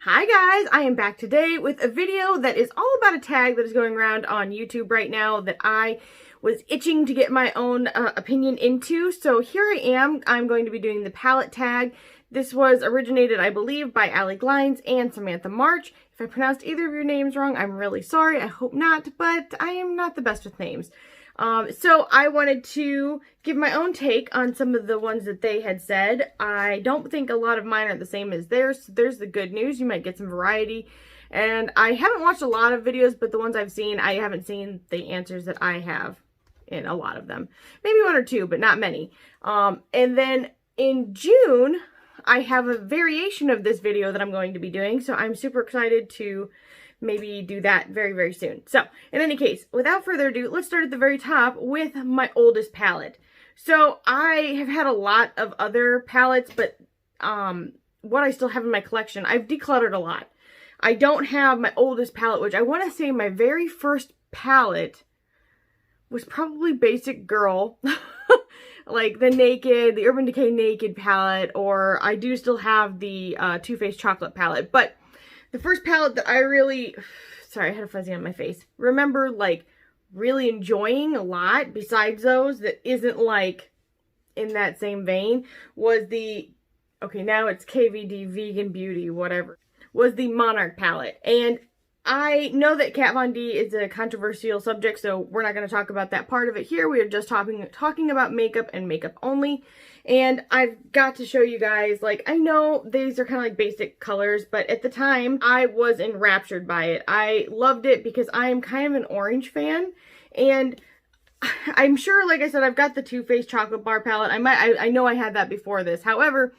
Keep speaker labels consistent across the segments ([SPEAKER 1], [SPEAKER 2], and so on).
[SPEAKER 1] Hi guys, I am back today with a video that is all about a tag that is going around on YouTube right now that I was itching to get my own opinion into. So here I am. I'm going to be doing the palette tag. This was originated, I believe, by Allie Glines and Samantha March. If I pronounced either of your names wrong, I'm really sorry. I hope not, but I am not the best with names. So I wanted to give my own take on some of the ones that they had said. I don't think a lot of mine are the same as theirs. So there's the good news. You might get some variety. And I haven't watched a lot of videos, but the ones I've seen, I haven't seen the answers that I have in a lot of them. Maybe one or two, but not many. And then in June, I have a variation of this video that I'm going to be doing. So I'm super excited to maybe do that very, very soon. So in any case, without further ado, let's start at the very top with my oldest palette. So I have had a lot of other palettes, but what I still have in my collection, I've decluttered a lot. I don't have my oldest palette, which I want to say my very first palette was probably Basic Girl. Like the Urban Decay Naked palette, or I do still have the Too Faced Chocolate palette. But the first palette that I really, sorry, I had a fuzzy on my face, remember like really enjoying a lot besides those that isn't like in that same vein was the, okay, now it's KVD Vegan Beauty, whatever, was the Monarch palette. And I know that Kat Von D is a controversial subject, so we're not going to talk about that part of it here. We are just talking about makeup and makeup only. And I've got to show you guys, like, I know these are kind of like basic colors, but at the time, I was enraptured by it. I loved it because I am kind of an orange fan. And I'm sure, like I said, I've got the Too Faced Chocolate Bar palette. I know I had that before this. However,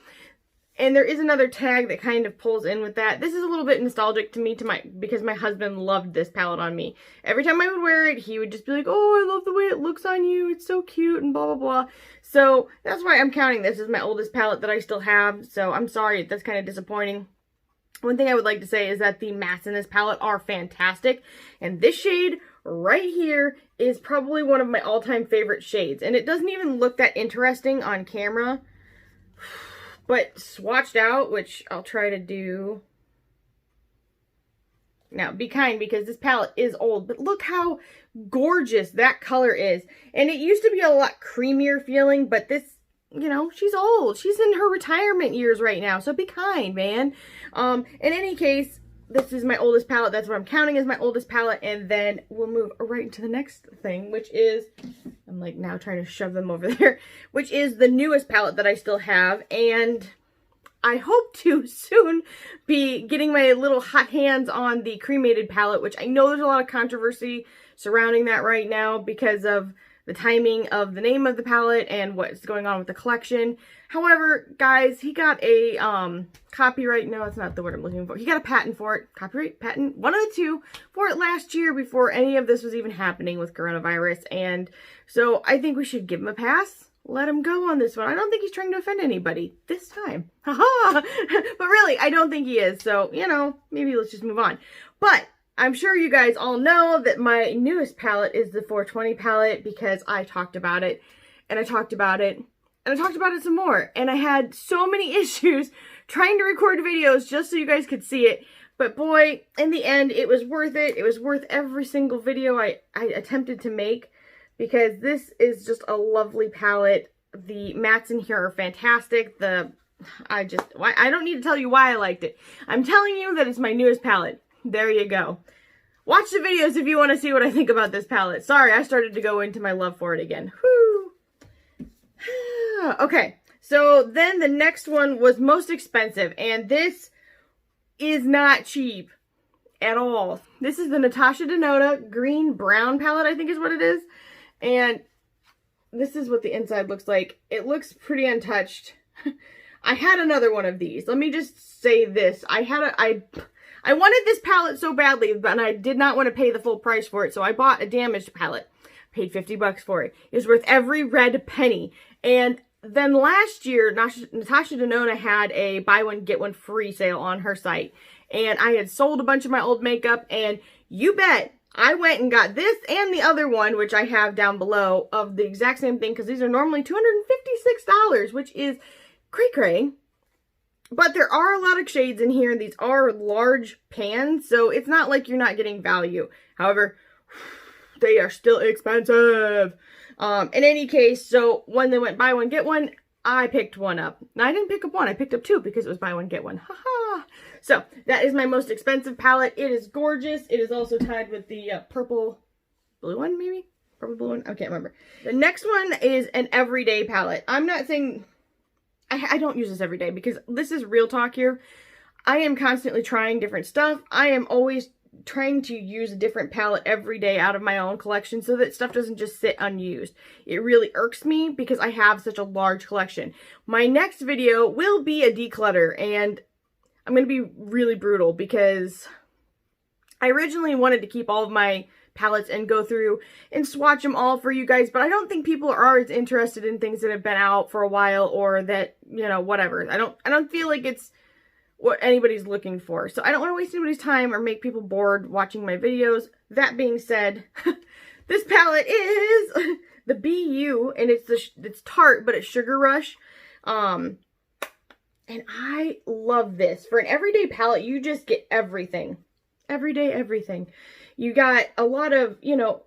[SPEAKER 1] and there is another tag that kind of pulls in with that. This is a little bit nostalgic to me because my husband loved this palette on me. Every time I would wear it, he would just be like, "Oh, I love the way it looks on you. It's so cute," and blah, blah, blah. So that's why I'm counting this as my oldest palette that I still have. So I'm sorry, that's kind of disappointing. One thing I would like to say is that the mattes in this palette are fantastic. And this shade right here is probably one of my all-time favorite shades. And it doesn't even look that interesting on camera. But swatched out, which I'll try to do. Now, be kind because this palette is old, but look how gorgeous that color is. And it used to be a lot creamier feeling, but this, you know, she's old. She's in her retirement years right now, so be kind, man. In any case, this is my oldest palette. That's what I'm counting as my oldest palette. And then we'll move right into the next thing, which is, I'm like now trying to shove them over there, which is the newest palette that I still have. And I hope to soon be getting my little hot hands on the cremated palette, which I know there's a lot of controversy surrounding that right now because of the timing of the name of the palette and what's going on with the collection. However, guys, he got a copyright, no, that's not the word I'm looking for. He got a patent for it, copyright, patent, one of the two, for it last year before any of this was even happening with coronavirus. And so I think we should give him a pass. Let him go on this one. I don't think he's trying to offend anybody this time. Haha! But really, I don't think he is. So, you know, maybe let's just move on. But I'm sure you guys all know that my newest palette is the 420 palette because I talked about it, and I talked about it, and I talked about it some more. And I had so many issues trying to record videos just so you guys could see it. But boy, in the end, it was worth it. It was worth every single video I attempted to make because this is just a lovely palette. The mattes in here are fantastic. I don't need to tell you why I liked it. I'm telling you that it's my newest palette. There you go. Watch the videos if you want to see what I think about this palette. Sorry, I started to go into my love for it again. Whoo! Okay, so then the next one was most expensive, and this is not cheap at all. This is the NATASHA DENONA Green Brown palette, I think is what it is. And this is what the inside looks like. It looks pretty untouched. I had another one of these. Let me just say this. I wanted this palette so badly, but I did not want to pay the full price for it, so I bought a damaged palette. Paid 50 bucks for it. It was worth every red penny. And then last year, NATASHA DENONA had a buy one, get one free sale on her site. And I had sold a bunch of my old makeup, and you bet I went and got this and the other one, which I have down below, of the exact same thing, because these are normally $256, which is cray-cray. But there are a lot of shades in here. These are large pans, so it's not like you're not getting value. However, they are still expensive. In any case, so when they went buy one, get one, I picked one up. Now, I didn't pick up one. I picked up two because it was buy one, get one. Haha. So that is my most expensive palette. It is gorgeous. It is also tied with the purple blue one, maybe? Purple blue one? I can't remember. The next one is an everyday palette. I'm not saying... I don't use this every day because this is real talk here. I am constantly trying different stuff. I am always trying to use a different palette every day out of my own collection so that stuff doesn't just sit unused. It really irks me because I have such a large collection. My next video will be a declutter, and I'm going to be really brutal because I originally wanted to keep all of my palettes and go through and swatch them all for you guys, but I don't think people are as interested in things that have been out for a while or that, you know, whatever. I don't feel like it's what anybody's looking for. So I don't want to waste anybody's time or make people bored watching my videos. That being said, this palette is the BU, and it's Tarte, but it's Sugar Rush. And I love this. For an everyday palette, you just get everything. Everyday everything. You got a lot of, you know,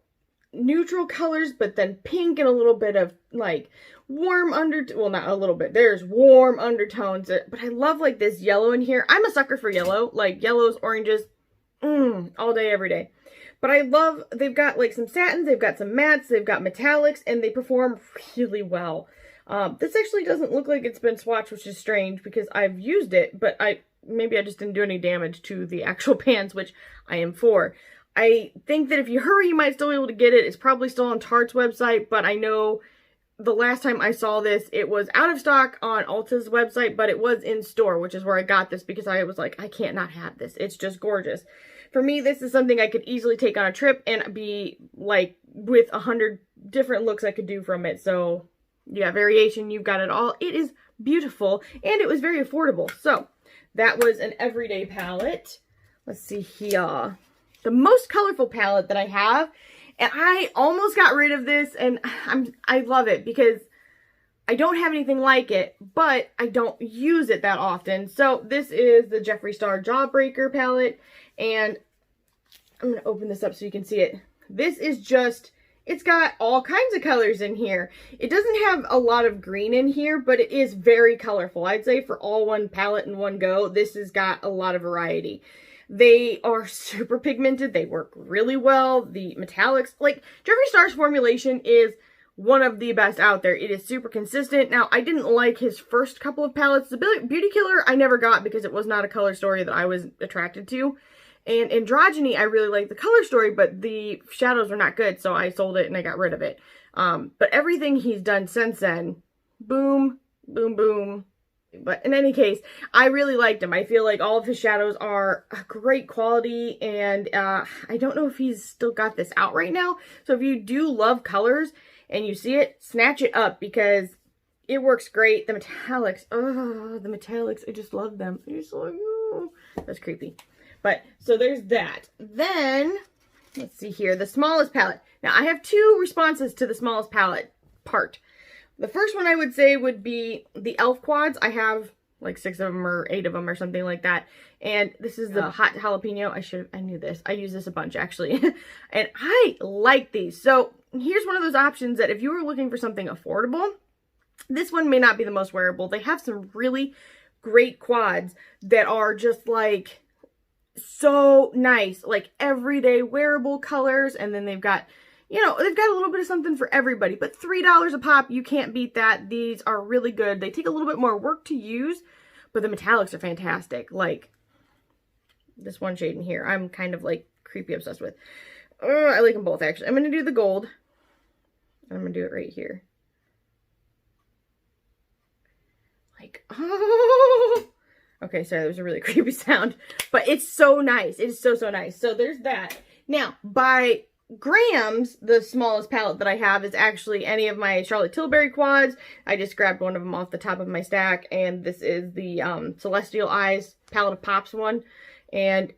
[SPEAKER 1] neutral colors, but then pink and a little bit of, like, warm well, not a little bit. There's warm undertones. But I love, like, this yellow in here. I'm a sucker for yellow. Like, yellows, oranges, all day, every day. But I love, they've got, like, some satins, they've got some mattes, they've got metallics, and they perform really well. This actually doesn't look like it's been swatched, which is strange because I've used it, but maybe I just didn't do any damage to the actual pans, which I am for. I think that if you hurry, you might still be able to get it. It's probably still on Tarte's website, but I know the last time I saw this, it was out of stock on Ulta's website, but it was in store, which is where I got this because I was like, I can't not have this. It's just gorgeous. For me, this is something I could easily take on a trip and be like with 100 different looks I could do from it. So yeah, variation, you've got it all. It is beautiful and it was very affordable. So that was an everyday palette. Let's see here. The most colorful palette that I have, and I almost got rid of this, and I love it because I don't have anything like it, but I don't use it that often. So this is the Jeffree Star Jawbreaker palette, and I'm going to open this up so you can see it. This is just, it's got all kinds of colors in here. It doesn't have a lot of green in here, but it is very colorful. I'd say for all one palette in one go, this has got a lot of variety. They are super pigmented. They work really well. The metallics, like Jeffree Star's formulation is one of the best out there. It is super consistent. Now, I didn't like his first couple of palettes. The Beauty Killer I never got because it was not a color story that I was attracted to. And Androgyny, I really like the color story, but the shadows were not good, so I sold it and I got rid of it. But everything he's done since then, boom, boom, boom. But in any case, I really liked him. I feel like all of his shadows are great quality, and I don't know if he's still got this out right now. So if you do love colors and you see it, snatch it up because it works great. The metallics, oh, the metallics, I just love them. I just like, oh, that's creepy. But so there's that. Then let's see here, the smallest palette. Now I have two responses to the smallest palette part. The first one I would say would be the e.l.f. quads. I have like 6 of them or 8 of them or something like that. And this is the hot jalapeno. I knew this. I use this a bunch actually. And I like these. So here's one of those options that if you were looking for something affordable, this one may not be the most wearable. They have some really great quads that are just like so nice, like everyday wearable colors. And then they've got, you know, they've got a little bit of something for everybody, but $3 a pop, you can't beat that. These are really good. They take a little bit more work to use, but the metallics are fantastic. Like this one shade in here, I'm kind of like creepy obsessed with. I like them both actually. I'm going to do the gold. I'm going to do it right here. Like, oh. Okay, sorry, that was a really creepy sound, but it's so nice. It is so, so nice. So there's that. Now, by grams, the smallest palette that I have is actually any of my Charlotte Tilbury quads. I just grabbed one of them off the top of my stack, and this is the Celestial Eyes Palette of Pops one. And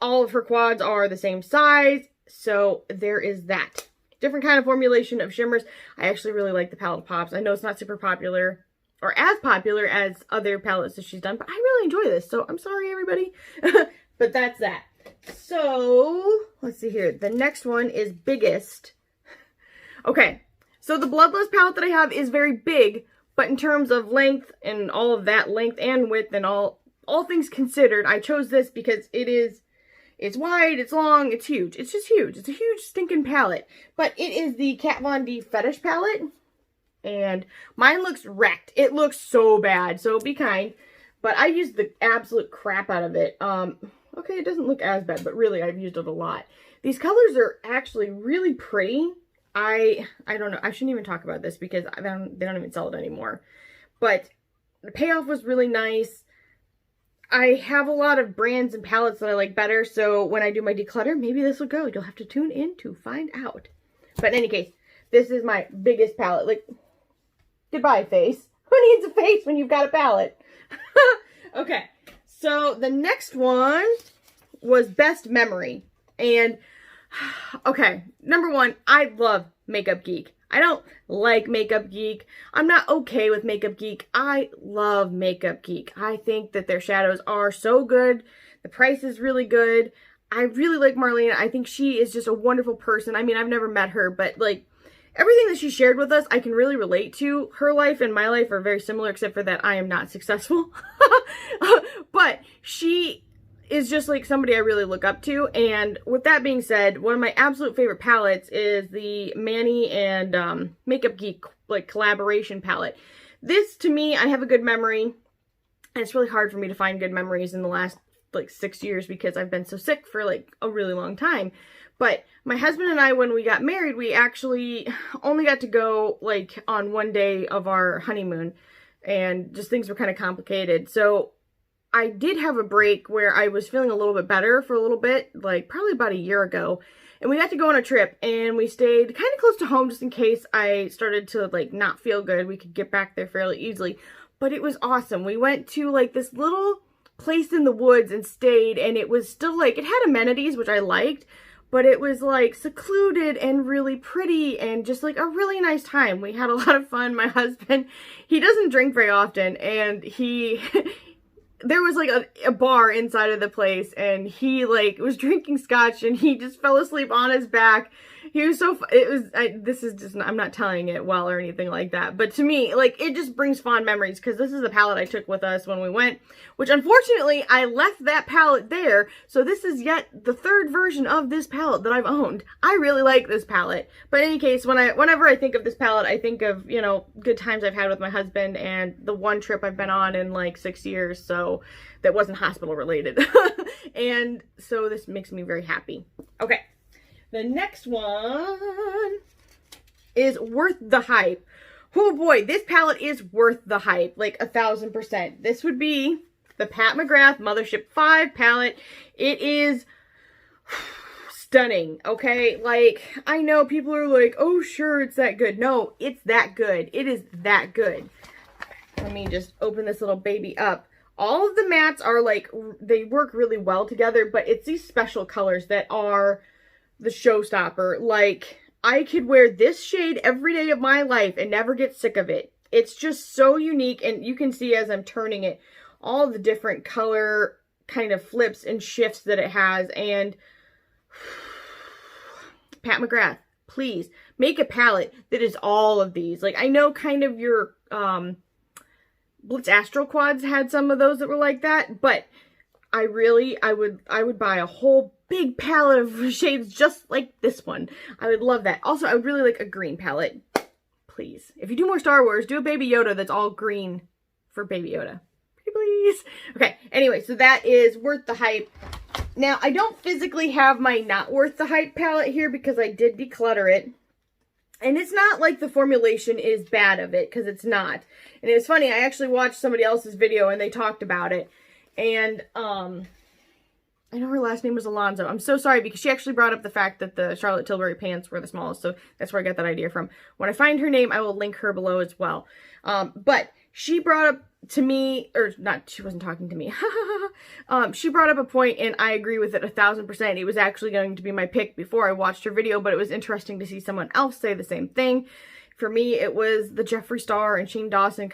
[SPEAKER 1] all of her quads are the same size, so there is that. Different kind of formulation of shimmers. I actually really like the Palette of Pops. I know it's not super popular. or as popular as other palettes that she's done, but I really enjoy this, so I'm sorry, everybody. But that's that. So, let's see here. The next one is Biggest. Okay, so the Bloodlust palette that I have is very big, but in terms of length and all of that, length and width and all things considered, I chose this because it's wide, it's long, it's huge. It's just huge. It's a huge stinking palette. But it is the Kat Von D Fetish palette. And mine looks wrecked. It looks so bad, so be kind. But I used the absolute crap out of it. Okay, it doesn't look as bad, but really I've used it a lot. These colors are actually really pretty. I don't know. I shouldn't even talk about this because they don't even sell it anymore. But the payoff was really nice. I have a lot of brands and palettes that I like better, so when I do my declutter, maybe this will go. You'll have to tune in to find out. But in any case, this is my biggest palette. Like, goodbye, face. Who needs a face when you've got a palette? Okay, so the next one was Best Memory. And, okay, number one, I love Makeup Geek. I don't like Makeup Geek. I'm not okay with Makeup Geek. I love Makeup Geek. I think that their shadows are so good. The price is really good. I really like Marlena. I think she is just a wonderful person. I mean, I've never met her, but like everything that she shared with us, I can really relate to. Her life and my life are very similar, except for that I am not successful. But she is just like somebody I really look up to. And with that being said, one of my absolute favorite palettes is the MANNY and Makeup Geek like collaboration palette. This, to me, I have a good memory. And it's really hard for me to find good memories in the last like 6 years because I've been so sick for like a really long time. But my husband and I, when we got married, we actually only got to go like on one day of our honeymoon. And just things were kind of complicated. So I did have a break where I was feeling a little bit better for a little bit, like probably about a year ago. And we got to go on a trip and we stayed kind of close to home just in case I started to like not feel good. We could get back there fairly easily. But it was awesome. We went to like this little place in the woods and stayed, and it was still like, it had amenities, which I liked, but it was like secluded and really pretty and just like a really nice time. We had a lot of fun. My husband, he doesn't drink very often, and there was like a bar inside of the place, and he like was drinking scotch and he just fell asleep on his back. He was so, this is just, I'm not telling it well or anything like that, but to me, like, it just brings fond memories because this is the palette I took with us when we went, which unfortunately I left that palette there. So this is yet the third version of this palette that I've owned. I really like this palette, but in any case, whenever I think of this palette, I think of, you know, good times I've had with my husband and the one trip I've been on in like 6 years. So that wasn't hospital related. And so this makes me very happy. Okay. The next one is Worth the Hype. Oh boy, this palette is worth the hype, like 1000%. This would be the Pat McGrath Mothership 5 palette. It is stunning, okay? Like, I know people are like, oh sure, it's that good. No, it's that good. It is that good. Let me just open this little baby up. All of the mattes are like, they work really well together, but it's these special colors that are the showstopper. Like, I could wear this shade every day of my life and never get sick of it. It's just so unique, and you can see as I'm turning it, all the different color kind of flips and shifts that it has. And Pat McGrath, please make a palette that is all of these. Like, I know kind of your Blitz Astral Quads had some of those that were like that, but I would buy a whole big palette of shades just like this one. I would love that. Also, I would really like a green palette. Please. If you do more Star Wars, do a Baby Yoda that's all green for Baby Yoda. Pretty please. Okay, anyway, so that is Worth the Hype. Now, I don't physically have my Not Worth the Hype palette here because I did declutter it. And it's not like the formulation is bad of it, because it's not. And it was funny, I actually watched somebody else's video and they talked about it. And, I know her last name was Alonso. I'm so sorry because she actually brought up the fact that the Charlotte Tilbury pants were the smallest. So that's where I got that idea from. When I find her name, I will link her below as well. But she brought up to me, or not, she wasn't talking to me. She brought up a point and I agree with it 1000%. It was actually going to be my pick before I watched her video, but it was interesting to see someone else say the same thing. For me, it was the Jeffree Star and Shane Dawson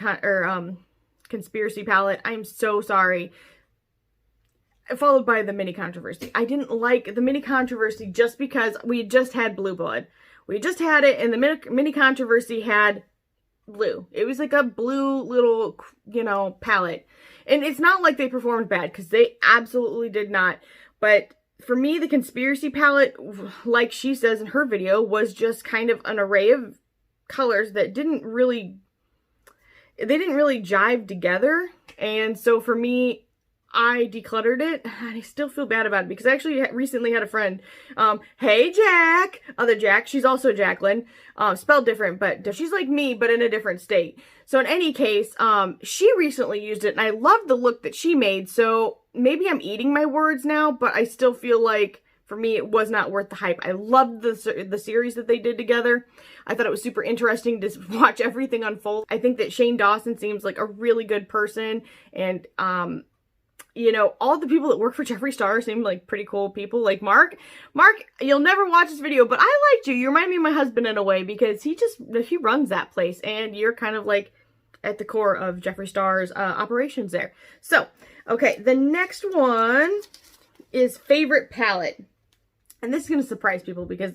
[SPEAKER 1] Conspiracy palette. I'm so sorry. Followed by the Mini Controversy. I didn't like the Mini Controversy just because we just had Blue Blood. We just had it, and the Mini Controversy had blue. It was like a blue little, you know, palette. And it's not like they performed bad, because they absolutely did not. But for me, the Conspiracy palette, like she says in her video, was just kind of an array of colors that didn't really jive together. And so for me, I decluttered it, and I still feel bad about it because I actually recently had a friend, hey Jack, other Jack, she's also Jacqueline, spelled different, but she's like me, but in a different state. So in any case, she recently used it, and I loved the look that she made, so maybe I'm eating my words now, but I still feel like, for me, it was not worth the hype. I loved the series that they did together. I thought it was super interesting to watch everything unfold. I think that Shane Dawson seems like a really good person, and, you know, all the people that work for Jeffree Star seem like pretty cool people. Like Mark, you'll never watch this video, but I liked you. You remind me of my husband in a way, because he runs that place, and you're kind of like at the core of Jeffree Star's operations there. So, okay, the next one is favorite palette. And this is going to surprise people because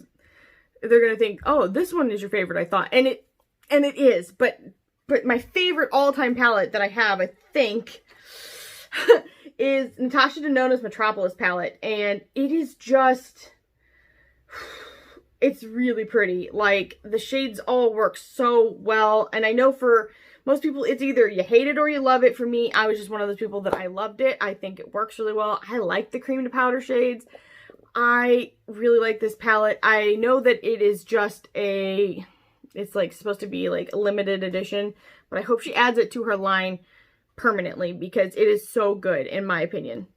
[SPEAKER 1] they're going to think, oh, this one is your favorite, I thought. And it is, but my favorite all-time palette that I have, I think, is NATASHA DENONA's Metropolis palette, and it is just, it's really pretty. Like, the shades all work so well, and I know for most people it's either you hate it or you love it. For me, I was just one of those people that I loved it. I think it works really well. I like the cream to powder shades. I really like this palette. I know that it is just it's like supposed to be like a limited edition, but I hope she adds it to her line permanently because it is so good in my opinion.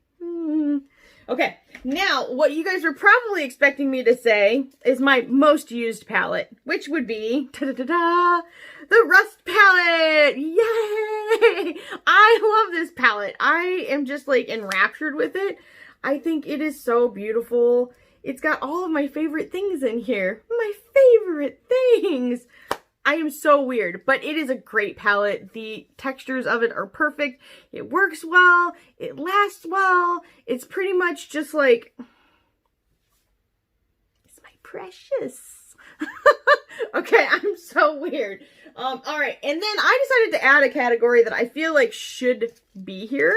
[SPEAKER 1] Okay, now what you guys were probably expecting me to say is my most used palette, which would be the Rust palette. Yay! I love this palette. I am just like enraptured with it. I think it is so beautiful. It's got all of my favorite things in here. My favorite things. I am so weird, but it is a great palette. The textures of it are perfect. It works well. It lasts well. It's pretty much just like, it's my precious. Okay, I'm so weird. All right, and then I decided to add a category that I feel like should be here.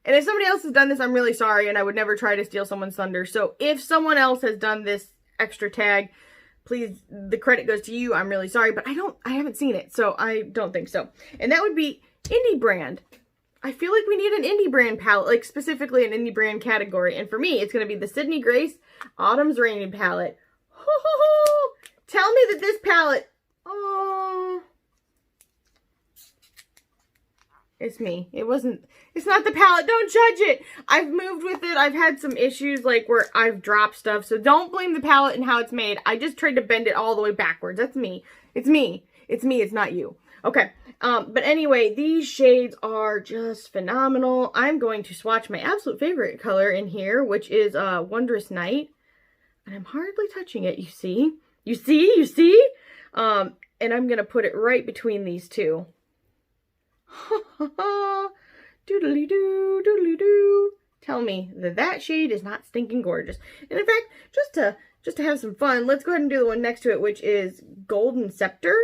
[SPEAKER 1] And if somebody else has done this, I'm really sorry, and I would never try to steal someone's thunder. So if someone else has done this extra tag, please, the credit goes to you. I'm really sorry, but I haven't seen it, so I don't think so. And that would be indie brand. I feel like we need an indie brand palette, like specifically an indie brand category. And for me, it's going to be the Sydney Grace Autumn's Rain palette. Tell me that this palette, oh, it's me. It's not the palette. Don't judge it. I've moved with it. I've had some issues like where I've dropped stuff. So don't blame the palette and how it's made. I just tried to bend it all the way backwards. That's me. It's me. It's me. It's not you. Okay. But anyway, these shades are just phenomenal. I'm going to swatch my absolute favorite color in here, which is Wondrous Night. And I'm hardly touching it. You see? You see? You see? And I'm going to put it right between these two. Doodly-doo, doodly-doo. Tell me that shade is not stinking gorgeous. And in fact, just to have some fun, let's go ahead and do the one next to it, which is Golden Scepter.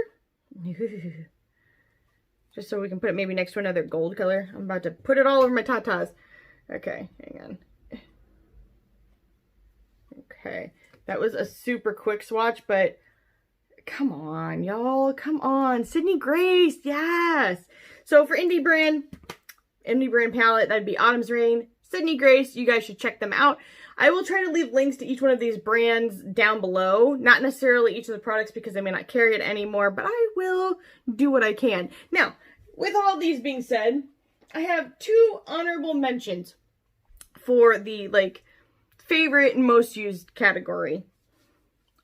[SPEAKER 1] Just so we can put it maybe next to another gold color. I'm about to put it all over my tatas. Okay, hang on. Okay, that was a super quick swatch, but come on, y'all. Come on. Sydney Grace, yes. So for indie brand palette, that'd be Autumn's Rain, Sydney Grace. You guys should check them out. I will try to leave links to each one of these brands down below. Not necessarily each of the products because I may not carry it anymore, but I will do what I can. Now, with all these being said, I have 2 honorable mentions for the, like, favorite and most used category.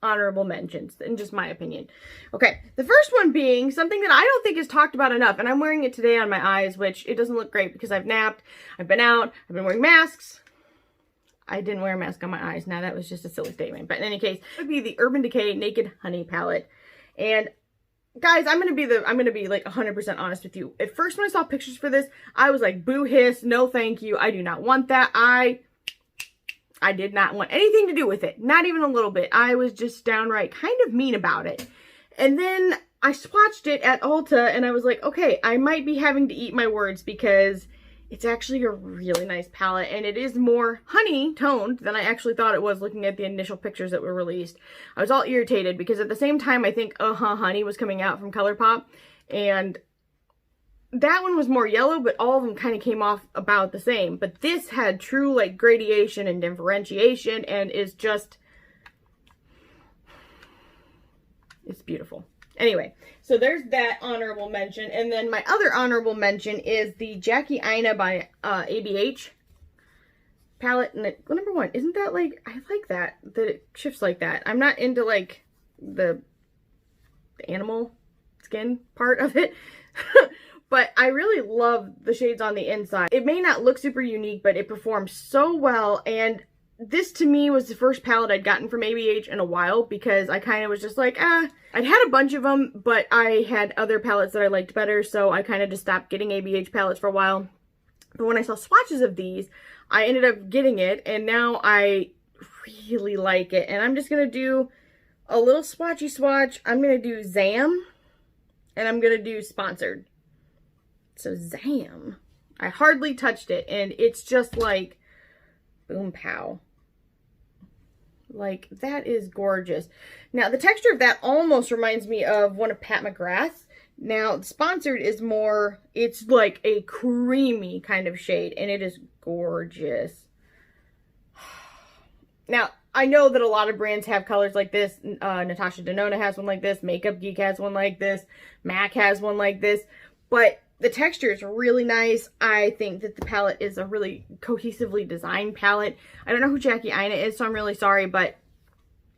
[SPEAKER 1] Honorable mentions, in just my opinion. Okay, the first one being something that I don't think is talked about enough, and I'm wearing it today on my eyes, which it doesn't look great because I've napped, I've been out, I've been wearing masks. I didn't wear a mask on my eyes. Now that was just a silly statement, but in any case, it would be the Urban Decay Naked Honey palette. And guys, I'm gonna be like 100% honest with you. At first when I saw pictures for this, I was like, boo hiss, no thank you. I do not want that. I did not want anything to do with it. Not even a little bit. I was just downright kind of mean about it. And then I swatched it at Ulta and I was like, okay, I might be having to eat my words because it's actually a really nice palette and it is more honey toned than I actually thought it was looking at the initial pictures that were released. I was all irritated because at the same time I think Honey was coming out from ColourPop and that one was more yellow, but all of them kind of came off about the same. But this had true like gradation and differentiation and is just, it's beautiful. Anyway, so there's that honorable mention. And then my other honorable mention is the Jackie Aina by ABH palette. And number one, isn't that like, I like that it shifts like that. I'm not into like the animal skin part of it. But I really love the shades on the inside. It may not look super unique, but it performs so well. And this to me was the first palette I'd gotten from ABH in a while because I kind of was just like, I'd had a bunch of them, but I had other palettes that I liked better. So I kind of just stopped getting ABH palettes for a while. But when I saw swatches of these, I ended up getting it. And now I really like it. And I'm just going to do a little swatchy swatch. I'm going to do Zam and I'm going to do Sponsored. So Zam, I hardly touched it and it's just like boom pow. Like that is gorgeous. Now the texture of that almost reminds me of one of Pat McGrath's. Now Sponsored is more, it's like a creamy kind of shade and it is gorgeous. Now I know that a lot of brands have colors like this. NATASHA DENONA has one like this. Makeup Geek has one like this. MAC has one like this. But the texture is really nice. I think that the palette is a really cohesively designed palette. I don't know who Jackie Aina is, so I'm really sorry, but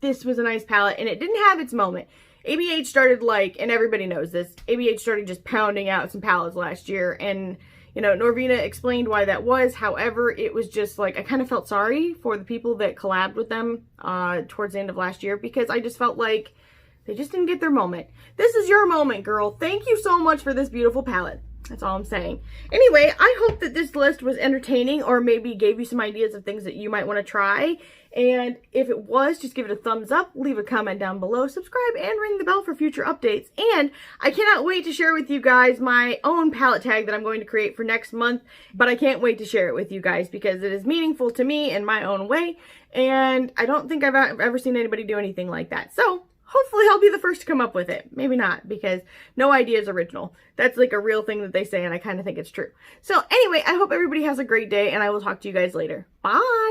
[SPEAKER 1] this was a nice palette, and it didn't have its moment. ABH started like, and everybody knows this, ABH started just pounding out some palettes last year, and, you know, Norvina explained why that was. However, it was just like, I kind of felt sorry for the people that collabed with them towards the end of last year, because I just felt like they just didn't get their moment. This is your moment, girl. Thank you so much for this beautiful palette. That's all I'm saying. Anyway, I hope that this list was entertaining or maybe gave you some ideas of things that you might want to try. And if it was, just give it a thumbs up, leave a comment down below, subscribe, and ring the bell for future updates. And I cannot wait to share with you guys my own palette tag that I'm going to create for next month. But I can't wait to share it with you guys because it is meaningful to me in my own way. And I don't think I've ever seen anybody do anything like that. So hopefully I'll be the first to come up with it. Maybe not, because no idea is original. That's like a real thing that they say, and I kind of think it's true. So anyway, I hope everybody has a great day, and I will talk to you guys later. Bye!